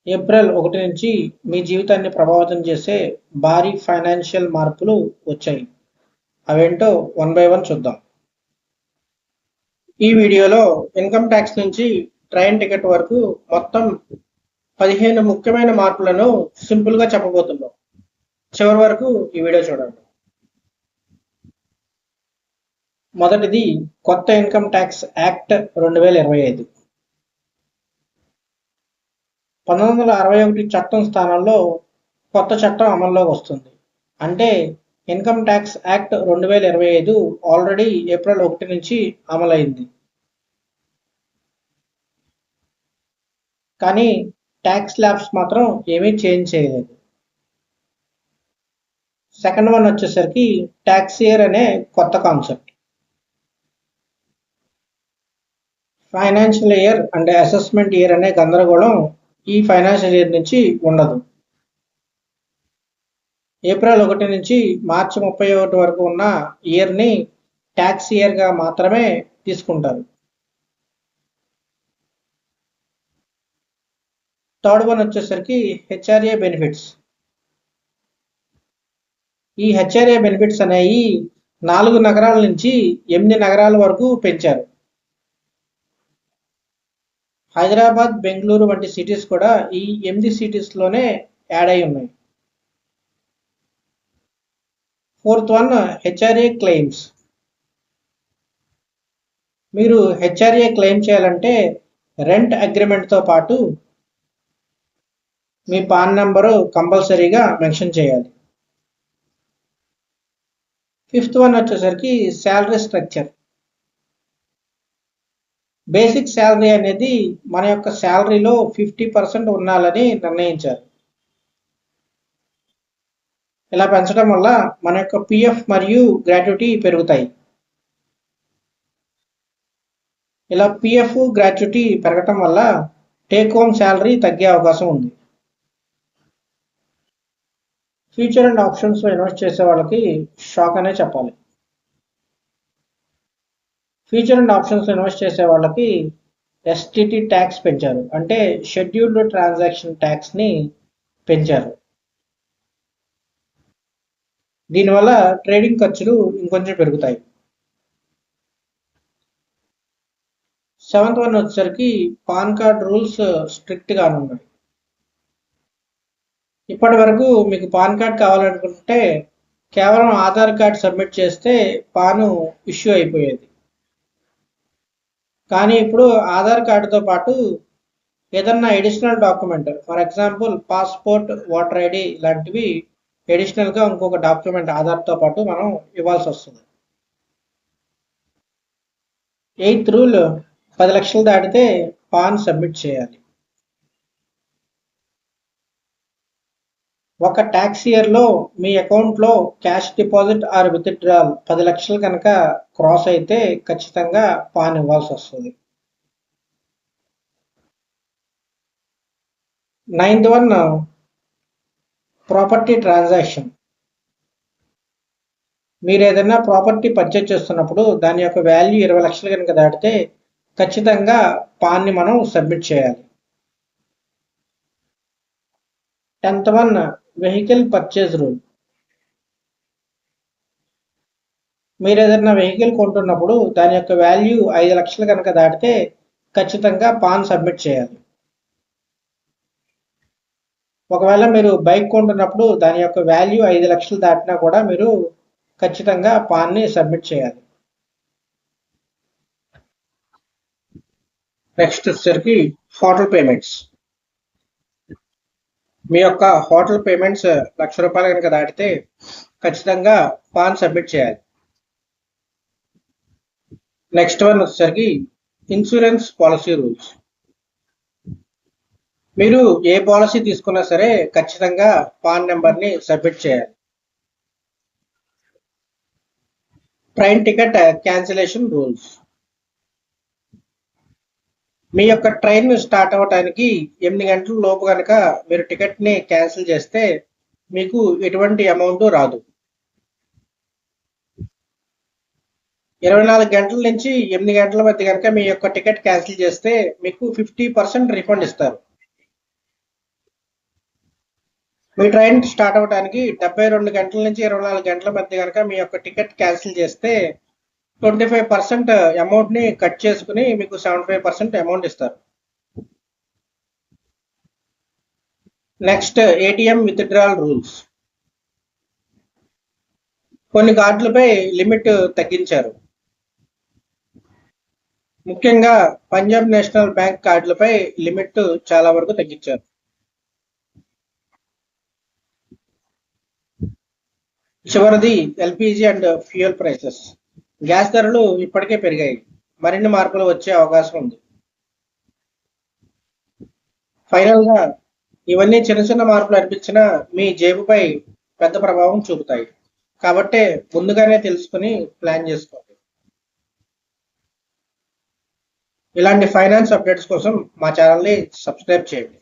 April 1 నుంచి మీ జీవితాన్ని ప్రభావితం చేసే భారీ ఫైనాన్షియల్ మార్పులు వచ్చాయి. అవేంటో వన్ బై వన్ చూద్దాం. ఈ వీడియోలో ఇన్కమ్ ట్యాక్స్ నుంచి ట్రైన్ టికెట్ వరకు మొత్తం 15 ముఖ్యమైన మార్పులను సింపుల్గా చెప్పబోతున్నాం. చివరి వరకు ఈ వీడియో చూడండి. మొదటిది కొత్త ఇన్కమ్ ట్యాక్స్ యాక్ట్ 2025. 1961 చట్టం స్థానంలో కొత్త చట్టం అమల్లోకి వస్తుంది. అంటే income tax act 2025 already April 1 నుంచి అమలైంది. కానీ ట్యాక్స్ స్లాబ్స్ మాత్రం ఏమీ చేంజ్ చేయలేదు. సెకండ్ వన్ వచ్చేసరికి ట్యాక్స్ ఇయర్ అనే కొత్త కాన్సెప్ట్. ఫైనాన్షియల్ ఇయర్ అంటే అసెస్మెంట్ ఇయర్ అనే గందరగోళం ఈ ఫైనాన్షియల్ ఇయర్ నుంచి ఉండదు. ఏప్రిల్ 1 నుంచి మార్చి 31 వరకు ఉన్న ఇయర్ని ట్యాక్స్ ఇయర్గా మాత్రమే తీసుకుంటారు. థర్డ్ వన్ వచ్చేసరికి హెచ్ఆర్ఏ బెనిఫిట్స్. ఈ హెచ్ఆర్ఏ బెనిఫిట్స్ అనేవి 4 నగరాల నుంచి 8 నగరాల వరకు పెంచారు. హైదరాబాద్, బెంగళూరు వంటి సిటీస్ కూడా ఈ 8 సిటీస్లోనే యాడ్ అయి ఉన్నాయి. Fourth one HRA claims. మీరు హెచ్ఆర్ఏ క్లెయిమ్ చేయాలంటే రెంట్ అగ్రిమెంట్తో పాటు మీ పాన్ నెంబరు కంపల్సరీగా మెన్షన్ చేయాలి. ఫిఫ్త్ వన్ వచ్చేసరికి శాలరీ స్ట్రక్చర్. బేసిక్ శాలరీ అనేది మన యొక్క శాలరీలో 50% ఉండాలని నిర్ణయించారు. ఇలా పెంచడం వల్ల మన యొక్క పిఎఫ్ మరియు గ్రాట్యుటీ పెరుగుతాయి. ఇలా పిఎఫ్ గ్రాట్యుటీ పెరగటం వల్ల టేక్ హోమ్ శాలరీ తగ్గే అవకాశం ఉంది. ఫ్యూచర్ అండ్ ఆప్షన్స్లో ఇన్వెస్ట్ చేసే వాళ్ళకి షాక్ అనే చెప్పాలి. ఫ్యూచర్ అండ్ ఆప్షన్స్లో ఇన్వెస్ట్ చేసే వాళ్ళకి ఎస్టిటి ట్యాక్స్ పెంచారు, అంటే షెడ్యూల్డ్ ట్రాన్సాక్షన్ ట్యాక్స్ని పెంచారు. దీనివల్ల ట్రేడింగ్ ఖర్చులు ఇంకొంచెం పెరుగుతాయి. సెవెంత్ వన్ వచ్చేసరికి పాన్ కార్డ్ రూల్స్ స్ట్రిక్ట్గా ఉన్నాయి. ఇప్పటి వరకు మీకు పాన్ కార్డ్ కావాలనుకుంటే కేవలం ఆధార్ కార్డ్ సబ్మిట్ చేస్తే పాను ఇష్యూ అయిపోయేది. కానీ ఇప్పుడు ఆధార్ కార్డుతో పాటు ఏదన్నా additional document, for example passport, voter ID లాంటివి ఎడిషనల్గా ఇంకొక డాక్యుమెంట్ ఆధార్తో పాటు మనం ఇవ్వాల్సి వస్తుంది. 8th రూల్ 10 లక్షలు దాటితే పాన్ సబ్మిట్ చేయాలి. ఒక ట్యాక్స్ ఇయర్లో మీ అకౌంట్లో క్యాష్ డిపాజిట్ ఆర్ విత్డ్రాల్ 10 లక్షలు కనుక క్రాస్ అయితే ఖచ్చితంగా పాన్ ఇవ్వాల్సి వస్తుంది. 9th one property transaction. మీరు ఏదైనా ప్రాపర్టీ పర్చేజ్ చేస్తున్నప్పుడు దాని యొక్క వాల్యూ 20 లక్షలు కనుక దాటితే ఖచ్చితంగా పాన్ని మనం సబ్మిట్ చేయాలి. 10th one vehicle purchase rule. మీరు ఏదైనా వెహికల్ కొంటున్నప్పుడు దాని యొక్క వాల్యూ 5 లక్షలు కనుక దాటితే ఖచ్చితంగా పాన్ సబ్మిట్ చేయాలి. ఒకవేళ మీరు బైక్ కొంటున్నప్పుడు దాని యొక్క వాల్యూ 5 లక్షలు దాటినా కూడా మీరు ఖచ్చితంగా పాన్ని సబ్మిట్ చేయాలి. నెక్స్ట్ వచ్చేసరికి హోటల్ పేమెంట్స్. మీ యొక్క హోటల్ పేమెంట్స్ 1,00,000 రూపాయలు కనుక దాటితే ఖచ్చితంగా పాన్ సబ్మిట్ చేయాలి. నెక్స్ట్ వన్ వచ్చేసరికి ఇన్సూరెన్స్ పాలసీ రూల్స్. మీరు ఏ పాలసీ తీసుకున్నా సరే ఖచ్చితంగా పాన్ నెంబర్ని సబ్మిట్ చేయాలి. Train ticket cancellation rules. మీ యొక్క ట్రైన్ స్టార్ట్ అవ్వడానికి 8 గంటల లోపు కనుక మీరు టికెట్ని క్యాన్సిల్ చేస్తే మీకు ఎటువంటి అమౌంట్ రాదు. 24 గంటల నుంచి 8 గంటల మధ్య కనుక మీ యొక్క టికెట్ క్యాన్సిల్ చేస్తే మీకు 50% రిఫండ్ ఇస్తారు. మీ ట్రైన్ స్టార్ట్ అవ్వడానికి 72 గంటల నుంచి 24 గంటల మధ్య కనుక మీ యొక్క టికెట్ క్యాన్సిల్ చేస్తే 25% అమౌంట్ని కట్ చేసుకుని మీకు 75% అమౌంట్ ఇస్తారు. Next ATM withdrawal rules. కొన్ని కార్డులపై లిమిట్ తగ్గించారు. ముఖ్యంగా పంజాబ్ నేషనల్ బ్యాంక్ కార్డులపై లిమిట్ చాలా వరకు తగ్గించారు. చివరిది LPG and fuel prices. Gas ధరలు ఇప్పటికే పెరిగాయి, మరిన్ని మార్పులు వచ్చే అవకాశం ఉంది. ఫైనల్ గా ఇవన్నీ చిన్న చిన్న మార్పులు అనిపించినా మీ జేబుపై పెద్ద ప్రభావం చూపుతాయి. కాబట్టే ముందుగానే తెలుసుకుని ప్లాన్ చేసుకోండి. ఇలాంటి ఫైనాన్స్ అప్డేట్స్ కోసం మా ఛానల్ని సబ్స్క్రైబ్ చేయండి.